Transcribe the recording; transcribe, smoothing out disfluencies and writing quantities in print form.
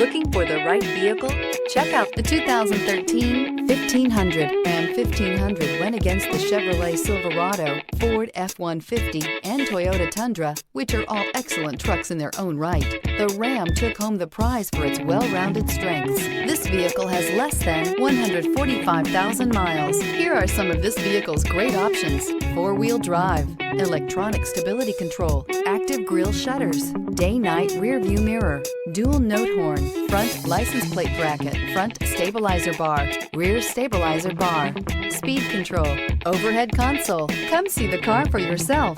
Looking for the right vehicle? Check out the 2013 1500. Ram 1500 went against the Chevrolet Silverado, Ford F-150, and Toyota Tundra, which are all excellent trucks in their own right. The Ram took home the prize for its well-rounded strengths. This vehicle has less than 145,000 miles. Here are some of this vehicle's great options: four-wheel drive, electronic stability control, active grille shutters, day-night rear view mirror, dual note horn, front license plate bracket, front stabilizer bar, rear stabilizer bar, speed control, overhead console. Come see the car for yourself.